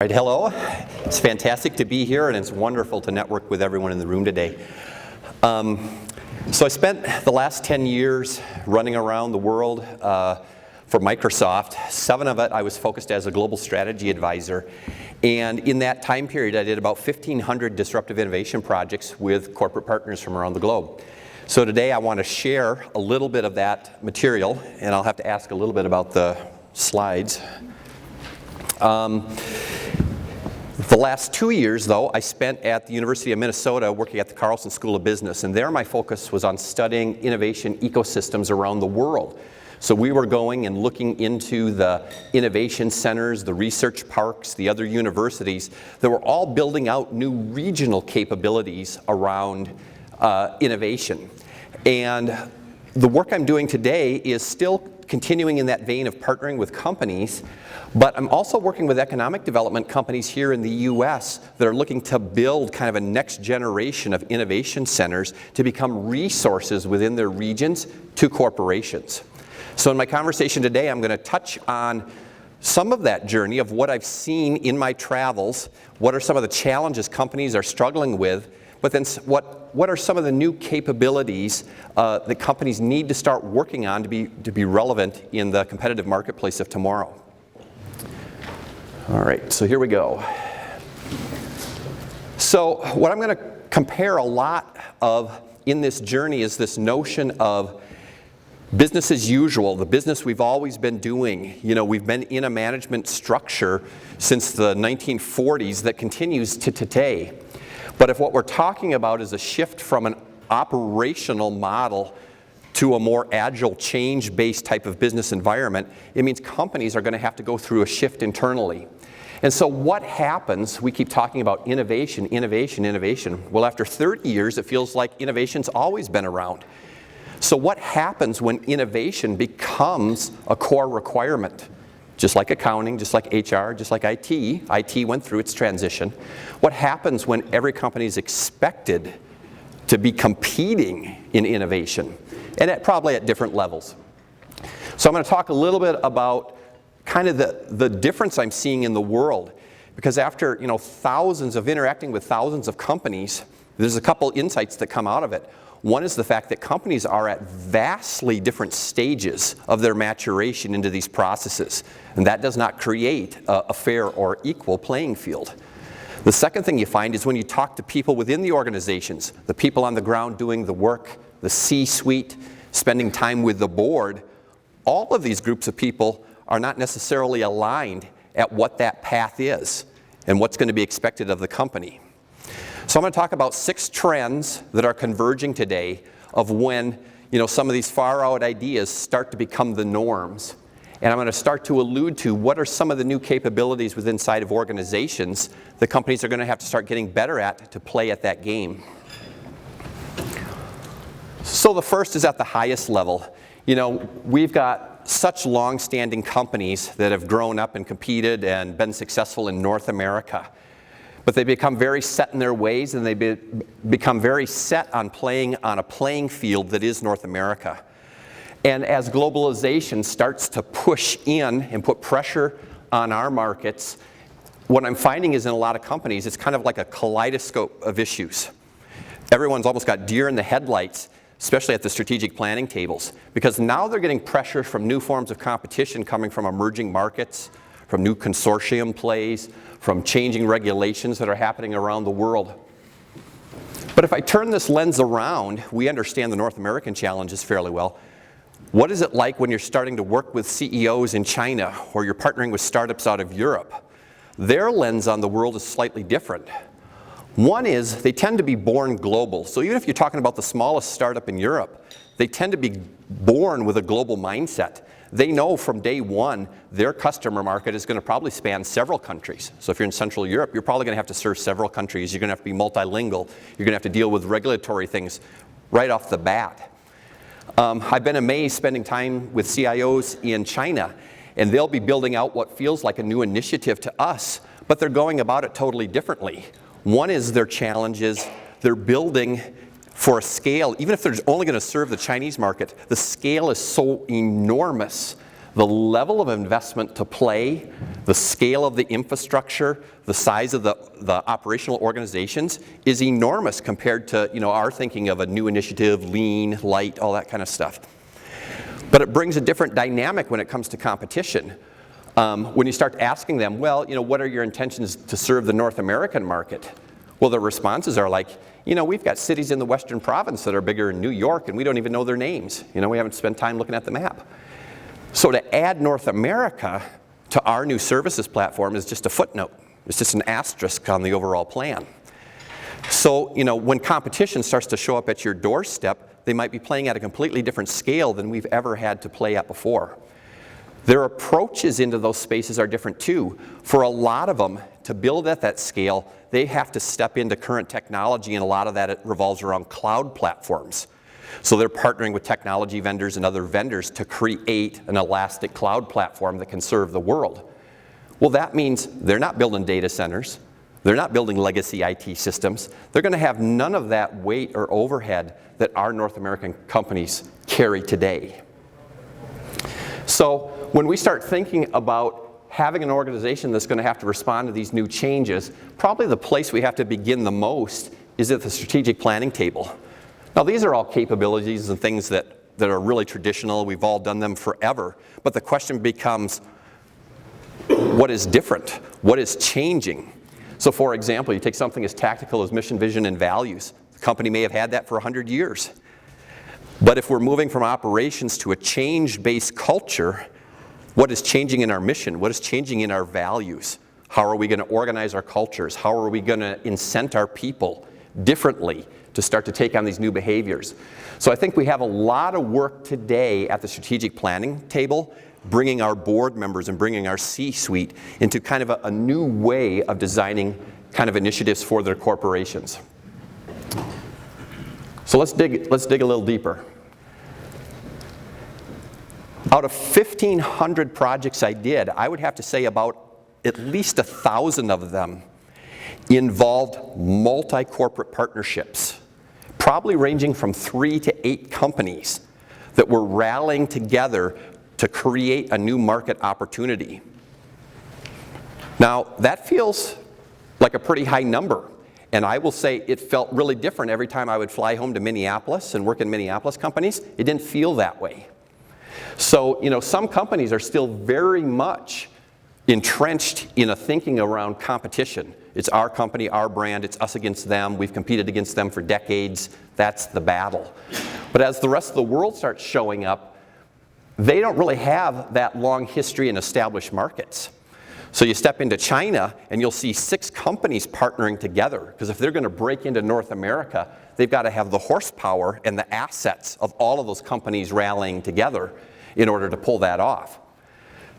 Right, hello. It's fantastic to be here, and it's wonderful to network with everyone in the room today. So I spent the last 10 years running around the world for Microsoft. 7 of it I was focused as a global strategy advisor, and in that time period I did about 1,500 disruptive innovation projects with corporate partners from around the globe. So today I want to share a little bit of that material, and I'll have to ask a little bit about the slides. The last 2 years, though, I spent at the University of Minnesota working at the Carlson School of Business, and there my focus was on studying innovation ecosystems around the world. So we were going and looking into the innovation centers, the research parks, the other universities that were all building out new regional capabilities around innovation. And the work I'm doing today is still continuing in that vein of partnering with companies, but I'm also working with economic development companies here in the US that are looking to build kind of a next generation of innovation centers to become resources within their regions to corporations. So in my conversation today, I'm going to touch on some of that journey of what I've seen in my travels, what are some of the challenges companies are struggling with, but then what are some of the new capabilities that companies need to start working on to be relevant in the competitive marketplace of tomorrow. All right, so here we go. So what I'm going to compare a lot of in this journey is this notion of business as usual, the business we've always been doing. You know, we've been in a management structure since the 1940s that continues to today. But if what we're talking about is a shift from an operational model to a more agile, change-based type of business environment, it means companies are going to have to go through a shift internally. And so what happens, we keep talking about innovation, innovation, innovation. Well, after 30 years, it feels like innovation's always been around. So what happens when innovation becomes a core requirement? Just like accounting, just like HR, just like IT. IT went through its transition. What happens when every company is expected to be competing in innovation? And probably at different levels. So I'm going to talk a little bit about kind of the difference I'm seeing in the world. Because after interacting with thousands of companies, there's a couple insights that come out of it. One is the fact that companies are at vastly different stages of their maturation into these processes, and that does not create a fair or equal playing field. The second thing you find is when you talk to people within the organizations, the people on the ground doing the work, the C-suite, spending time with the board, all of these groups of people are not necessarily aligned at what that path is and what's going to be expected of the company. So I'm going to talk about 6 trends that are converging today of when some of these far out ideas start to become the norms. And I'm going to start to allude to what are some of the new capabilities within inside of organizations that companies are going to have to start getting better at to play at that game. So the first is at the highest level. We've got such long-standing companies that have grown up and competed and been successful in North America. But they become very set in their ways, and they become very set on playing on a playing field that is North America. And as globalization starts to push in and put pressure on our markets, what I'm finding is in a lot of companies, it's kind of like a kaleidoscope of issues. Everyone's almost got deer in the headlights, especially at the strategic planning tables, because now they're getting pressure from new forms of competition coming from emerging markets, from new consortium plays, from changing regulations that are happening around the world. But if I turn this lens around, we understand the North American challenges fairly well. What is it like when you're starting to work with CEOs in China, or you're partnering with startups out of Europe? Their lens on the world is slightly different. One is they tend to be born global. So even if you're talking about the smallest startup in Europe, they tend to be born with a global mindset. They know from day one their customer market is going to probably span several countries. So if you're in Central Europe, you're probably going to have to serve several countries. You're going to have to be multilingual. You're going to have to deal with regulatory things right off the bat. I've been amazed spending time with CIOs in China, and they'll be building out what feels like a new initiative to us, but they're going about it totally differently. One is their challenges. They're building for a scale, even if they're only going to serve the Chinese market, the scale is so enormous the level of investment to play, the scale of the infrastructure, the size of the operational organizations is enormous compared to our thinking of a new initiative, lean, light, all that kind of stuff. But it brings a different dynamic when it comes to competition. When you start asking them, well, what are your intentions to serve the North American market? Well, the responses are like, we've got cities in the Western Province that are bigger than New York, and we don't even know their names. We haven't spent time looking at the map. So to add North America to our new services platform is just a footnote. It's just an asterisk on the overall plan. So, when competition starts to show up at your doorstep, they might be playing at a completely different scale than we've ever had to play at before. Their approaches into those spaces are different too. For a lot of them, to build at that scale, they have to step into current technology, and a lot of that it revolves around cloud platforms. So they're partnering with technology vendors and other vendors to create an elastic cloud platform that can serve the world. Well, that means they're not building data centers. They're not building legacy IT systems. They're going to have none of that weight or overhead that our North American companies carry today. So when we start thinking about having an organization that's going to have to respond to these new changes, probably the place we have to begin the most is at the strategic planning table. Now, these are all capabilities and things that are really traditional. We've all done them forever. But the question becomes, what is different? What is changing? So, for example, you take something as tactical as mission, vision, and values. The company may have had that for 100 years. But if we're moving from operations to a change-based culture, what is changing in our mission? What is changing in our values? How are we going to organize our cultures? How are we going to incent our people differently to start to take on these new behaviors? So I think we have a lot of work today at the strategic planning table, bringing our board members and bringing our C-suite into kind of a new way of designing kind of initiatives for their corporations. So let's dig a little deeper. Out of 1,500 projects I did, I would have to say about at least 1,000 of them involved multi-corporate partnerships, probably ranging from 3 to 8 companies that were rallying together to create a new market opportunity. Now, that feels like a pretty high number. And I will say it felt really different every time I would fly home to Minneapolis and work in Minneapolis companies. It didn't feel that way. So, some companies are still very much entrenched in a thinking around competition. It's our company, our brand, it's us against them. We've competed against them for decades. That's the battle. But as the rest of the world starts showing up, they don't really have that long history in established markets. So you step into China and you'll see 6 companies partnering together, because if they're going to break into North America, they've got to have the horsepower and the assets of all of those companies rallying together in order to pull that off.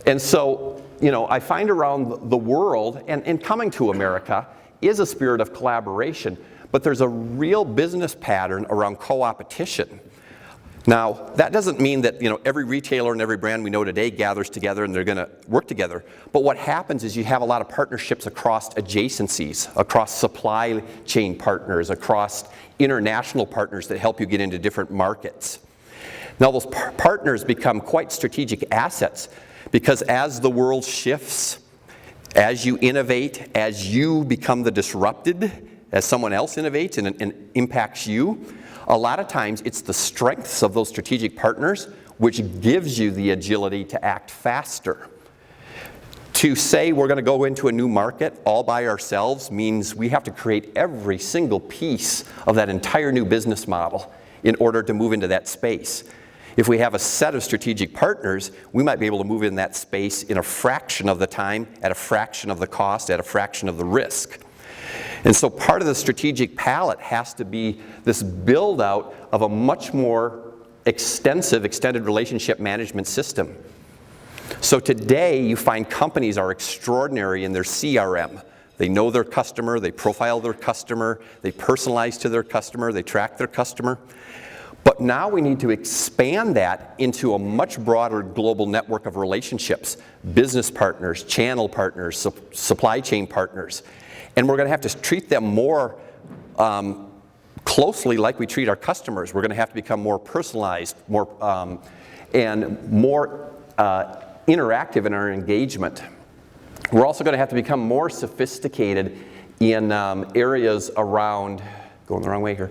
And so, I find around the world, and coming to America, is a spirit of collaboration, but there's a real business pattern around co-opetition. Now, that doesn't mean that every retailer and every brand we know today gathers together and they're going to work together. But what happens is you have a lot of partnerships across adjacencies, across supply chain partners, across international partners that help you get into different markets. Now, those partners become quite strategic assets, because as the world shifts, as you innovate, as you become the disrupted, as someone else innovates and impacts you, a lot of times it's the strengths of those strategic partners which gives you the agility to act faster. To say we're going to go into a new market all by ourselves means we have to create every single piece of that entire new business model in order to move into that space. If we have a set of strategic partners, we might be able to move in that space in a fraction of the time, at a fraction of the cost, at a fraction of the risk. And so part of the strategic palette has to be this build out of a much more extensive extended relationship management system. So today you find companies are extraordinary in their CRM. They know their customer, they profile their customer, they personalize to their customer, they track their customer. But now we need to expand that into a much broader global network of relationships, business partners, channel partners, supply chain partners. And we're going to have to treat them more closely like we treat our customers. We're going to have to become more personalized, and more interactive in our engagement. We're also going to have to become more sophisticated in areas around, going the wrong way here,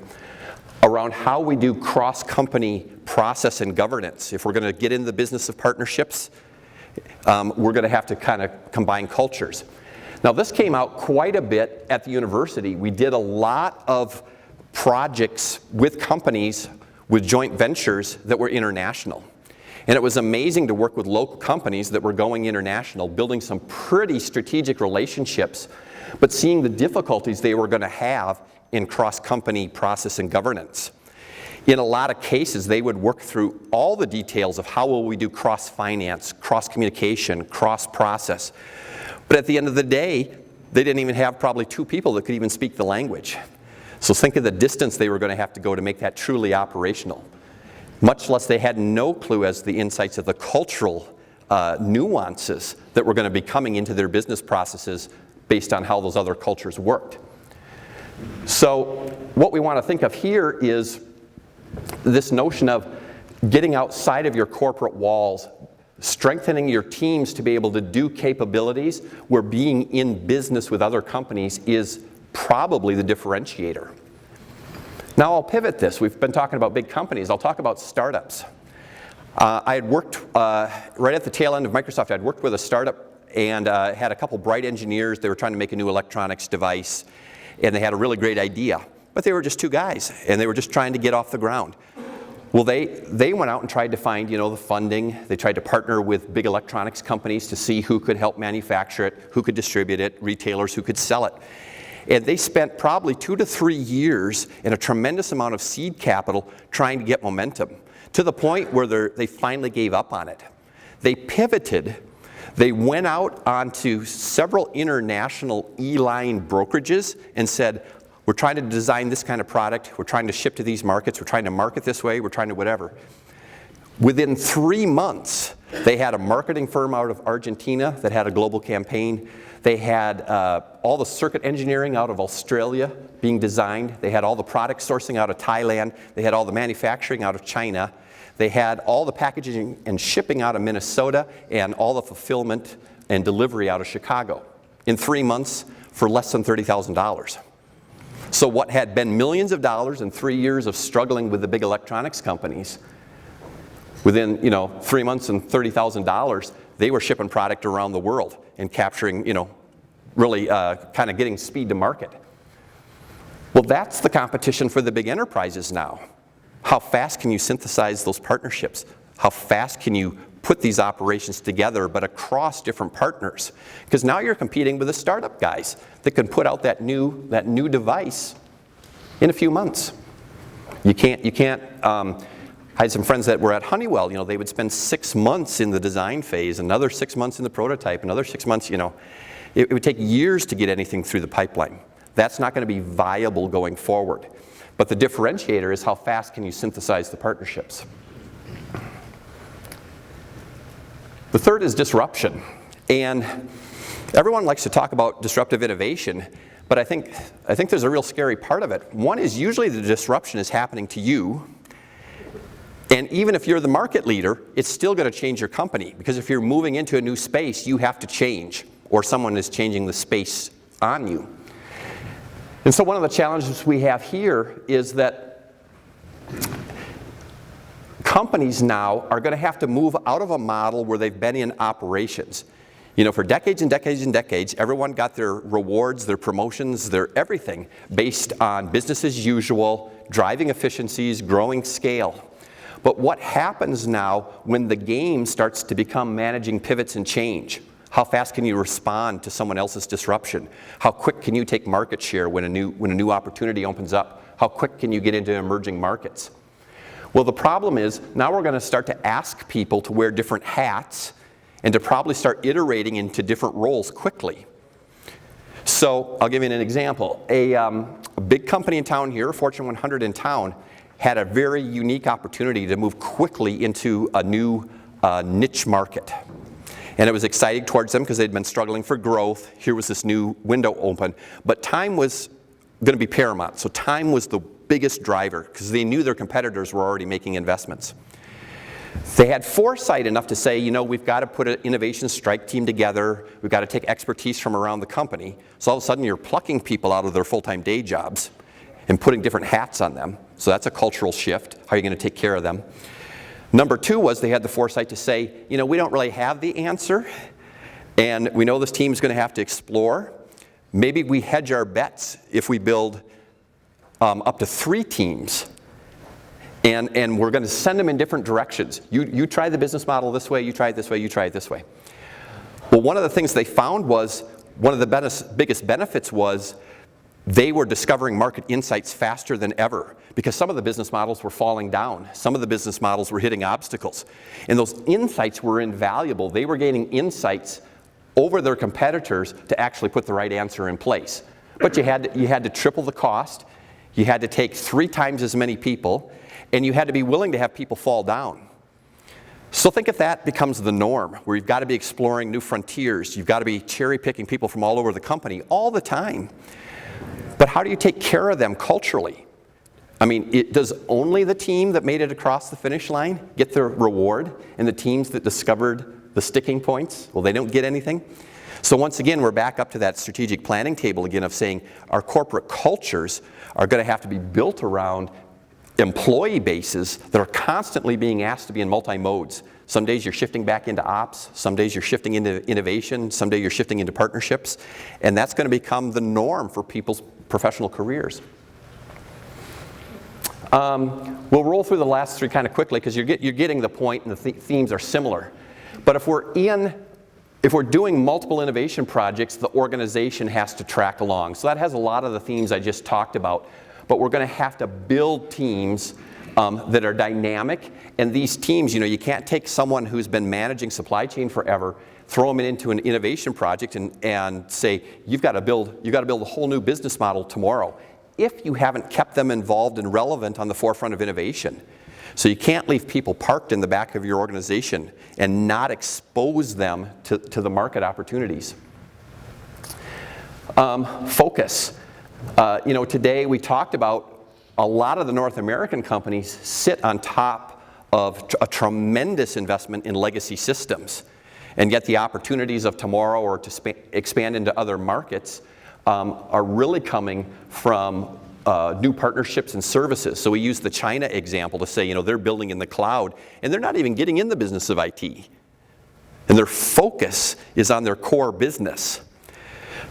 around how we do cross-company process and governance. If we're going to get into the business of partnerships, we're going to have to kind of combine cultures. Now, this came out quite a bit at the university. We did a lot of projects with companies with joint ventures that were international. And it was amazing to work with local companies that were going international, building some pretty strategic relationships, but seeing the difficulties they were going to have in cross-company process and governance. In a lot of cases, they would work through all the details of how will we do cross-finance, cross-communication, cross-process. But at the end of the day, they didn't even have probably 2 people that could even speak the language. So think of the distance they were going to have to go to make that truly operational. Much less they had no clue as to the insights of the cultural nuances that were going to be coming into their business processes based on how those other cultures worked. So what we want to think of here is this notion of getting outside of your corporate walls, strengthening your teams to be able to do capabilities where being in business with other companies is probably the differentiator. Now I'll pivot this. We've been talking about big companies. I'll talk about startups. I had worked right at the tail end of Microsoft. I'd worked with a startup and had a couple bright engineers. They were trying to make a new electronics device, and they had a really great idea. But they were just 2 guys, and they were just trying to get off the ground. Well, they went out and tried to find, the funding. They tried to partner with big electronics companies to see who could help manufacture it, who could distribute it, retailers who could sell it. And they spent probably 2 to 3 years and a tremendous amount of seed capital trying to get momentum, to the point where they finally gave up on it. They pivoted. They went out onto several international e-line brokerages and said, we're trying to design this kind of product, we're trying to ship to these markets, we're trying to market this way, we're trying to whatever. Within 3 months, they had a marketing firm out of Argentina that had a global campaign. They had all the circuit engineering out of Australia being designed. They had all the product sourcing out of Thailand. They had all the manufacturing out of China. They had all the packaging and shipping out of Minnesota and all the fulfillment and delivery out of Chicago in 3 months for less than $30,000. So what had been millions of dollars in 3 years of struggling with the big electronics companies, within 3 months and $30,000, they were shipping product around the world and capturing, really kind of getting speed to market. Well, that's the competition for the big enterprises now. How fast can you synthesize those partnerships? How fast can you put these operations together, but across different partners? Because now you're competing with the startup guys that can put out that new device in a few months. You can't. I had some friends that were at Honeywell. They would spend 6 months in the design phase, another 6 months in the prototype, another 6 months. It would take years to get anything through the pipeline. That's not going to be viable going forward. But the differentiator is how fast can you synthesize the partnerships. The third is disruption. And everyone likes to talk about disruptive innovation, but I think there's a real scary part of it. One is usually the disruption is happening to you. And even if you're the market leader, it's still going to change your company. Because if you're moving into a new space, you have to change, or someone is changing the space on you. And so one of the challenges we have here is that companies now are going to have to move out of a model where they've been in operations. For decades and decades and decades, everyone got their rewards, their promotions, their everything based on business as usual, driving efficiencies, growing scale. But what happens now when the game starts to become managing pivots and change? How fast can you respond to someone else's disruption? How quick can you take market share when a new opportunity opens up? How quick can you get into emerging markets? Well, the problem is now we're going to start to ask people to wear different hats and to probably start iterating into different roles quickly. So I'll give you an example. A big company in town here, Fortune 100 in town, had a very unique opportunity to move quickly into a new niche market. And it was exciting towards them because they'd been struggling for growth. Here was this new window open. But time was going to be paramount. So time was the biggest driver because they knew their competitors were already making investments. They had foresight enough to say, we've got to put an innovation strike team together. We've got to take expertise from around the company. So all of a sudden you're plucking people out of their full-time day jobs and putting different hats on them. So that's a cultural shift. How are you going to take care of them? Number two was they had the foresight to say, we don't really have the answer, and we know this team's going to have to explore. Maybe we hedge our bets if we build up to 3 teams. And we're going to send them in different directions. You try the business model this way, you try it this way, you try it this way. Well, one of the things they found was, one of the biggest benefits was they were discovering market insights faster than ever, because some of the business models were falling down. Some of the business models were hitting obstacles. And those insights were invaluable. They were gaining insights over their competitors to actually put the right answer in place. But you had to triple the cost, you had to take 3 times as many people, and you had to be willing to have people fall down. So think if that becomes the norm, where you've got to be exploring new frontiers, you've got to be cherry picking people from all over the company all the time. But how do you take care of them culturally? I mean, does only the team that made it across the finish line get the reward, and the teams that discovered the sticking points, well, they don't get anything? So once again, we're back up to that strategic planning table again of saying our corporate cultures are going to have to be built around employee bases that are constantly being asked to be in multi-modes. Some days you're shifting back into ops, some days you're shifting into innovation, some days you're shifting into partnerships, and that's going to become the norm for people's professional careers. We'll roll through the last 3 kind of quickly because you're getting the point, and the themes are similar. But if we're doing multiple innovation projects, the organization has to track along. So that has a lot of the themes I just talked about. But we're going to have to build teams that are dynamic. And these teams, you can't take someone who's been managing supply chain forever, throw them into an innovation project and say, you've got to build a whole new business model tomorrow, if you haven't kept them involved and relevant on the forefront of innovation. So you can't leave people parked in the back of your organization and not expose them to the market opportunities. Focus. Today we talked about a lot of the North American companies sit on top of a tremendous investment in legacy systems, and yet the opportunities of tomorrow or to expand into other markets are really coming from new partnerships and services. So we use the China example to say, they're building in the cloud, and they're not even getting in the business of IT. And their focus is on their core business.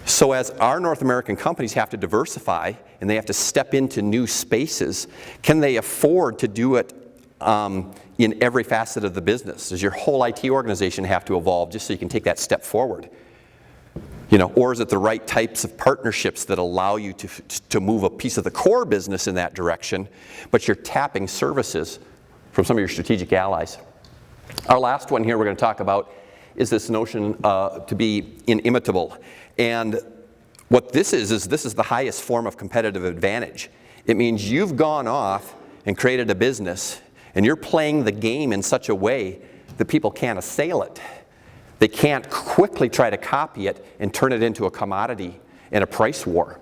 So as our North American companies have to diversify and they have to step into new spaces, can they afford to do it in every facet of the business? Does your whole IT organization have to evolve just so you can take that step forward? Or is it the right types of partnerships that allow you to move a piece of the core business in that direction, but you're tapping services from some of your strategic allies? Our last one here we're going to talk about is this notion to be inimitable. And what this is the highest form of competitive advantage. It means you've gone off and created a business, and you're playing the game in such a way that people can't assail it. They can't quickly try to copy it and turn it into a commodity and a price war.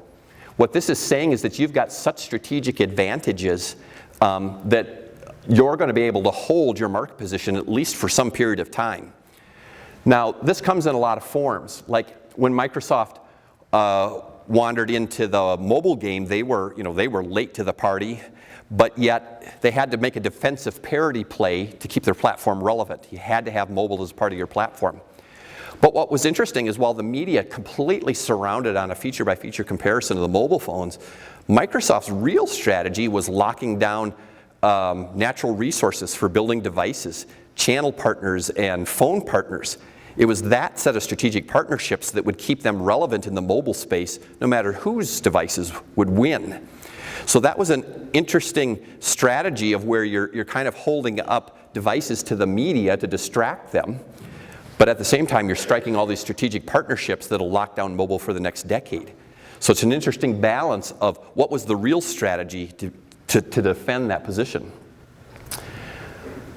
What this is saying is that you've got such strategic advantages that you're going to be able to hold your market position at least for some period of time. Now, this comes in a lot of forms. Like when Microsoft wandered into the mobile game, they were late to the party, but yet they had to make a defensive parity play to keep their platform relevant. You had to have mobile as part of your platform. But what was interesting is while the media completely surrounded on a feature-by-feature comparison of the mobile phones, Microsoft's real strategy was locking down natural resources for building devices, channel partners, and phone partners. It was that set of strategic partnerships that would keep them relevant in the mobile space, no matter whose devices would win. So that was an interesting strategy of where you're kind of holding up devices to the media to distract them, but at the same time you're striking all these strategic partnerships that'll lock down mobile for the next decade. So it's an interesting balance of what was the real strategy to defend that position.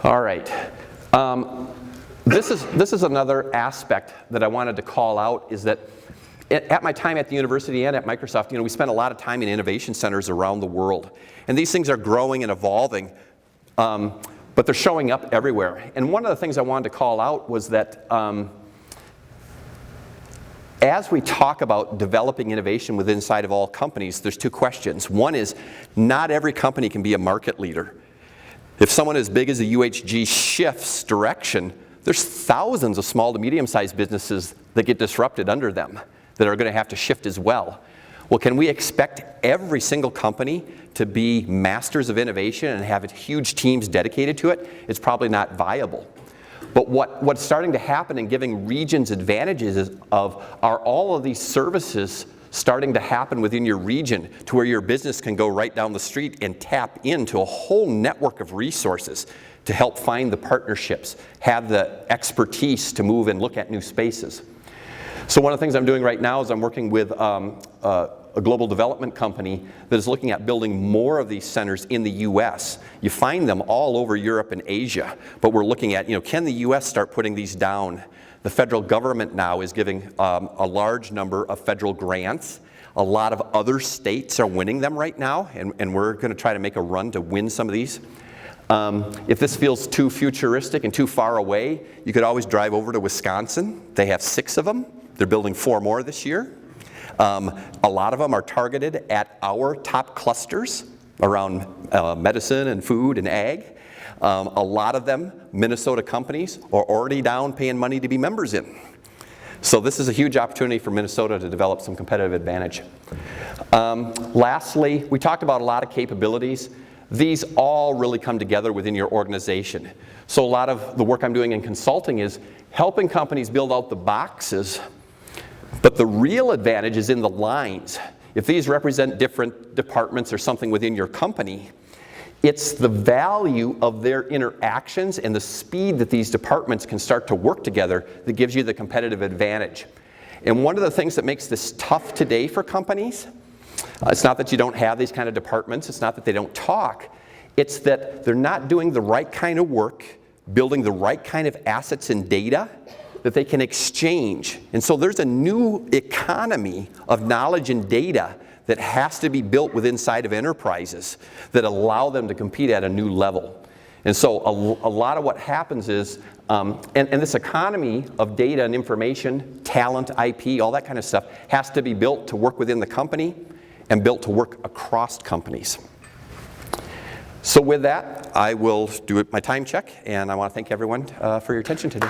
All right. This is another aspect that I wanted to call out, is that at my time at the university and at Microsoft, we spent a lot of time in innovation centers around the world. And these things are growing and evolving. but they're showing up everywhere. And one of the things I wanted to call out was that as we talk about developing innovation within inside of all companies, there's two questions. One is, not every company can be a market leader. If someone as big as the UHG shifts direction, there's thousands of small to medium-sized businesses that get disrupted under them that are going to have to shift as well. Well, can we expect every single company to be masters of innovation and have huge teams dedicated to it? It's probably not viable. But what's starting to happen in giving regions advantages are all of these services starting to happen within your region to where your business can go right down the street and tap into a whole network of resources to help find the partnerships, have the expertise to move and look at new spaces. So one of the things I'm doing right now is I'm working with a global development company that is looking at building more of these centers in the US. You find them all over Europe and Asia, but we're looking at, can the US start putting these down? The federal government now is giving a large number of federal grants. A lot of other states are winning them right now, and we're going to try to make a run to win some of these. If this feels too futuristic and too far away, you could always drive over to Wisconsin. They have 6 of them. They're building 4 more this year. A lot of them are targeted at our top clusters around medicine and food and ag. A lot of them, Minnesota companies, are already down paying money to be members in. So this is a huge opportunity for Minnesota to develop some competitive advantage. Lastly, we talked about a lot of capabilities. These all really come together within your organization. So a lot of the work I'm doing in consulting is helping companies build out the boxes, but the real advantage is in the lines. If these represent different departments or something within your company, it's the value of their interactions and the speed that these departments can start to work together that gives you the competitive advantage. And one of the things that makes this tough today for companies, it's not that you don't have these kind of departments, it's not that they don't talk, it's that they're not doing the right kind of work, building the right kind of assets and data that they can exchange. And so there's a new economy of knowledge and data that has to be built within inside of enterprises that allow them to compete at a new level. And so a lot of what happens is, and this economy of data and information, talent, IP, all that kind of stuff has to be built to work within the company and built to work across companies. So with that, I will do my time check, and I want to thank everyone for your attention today.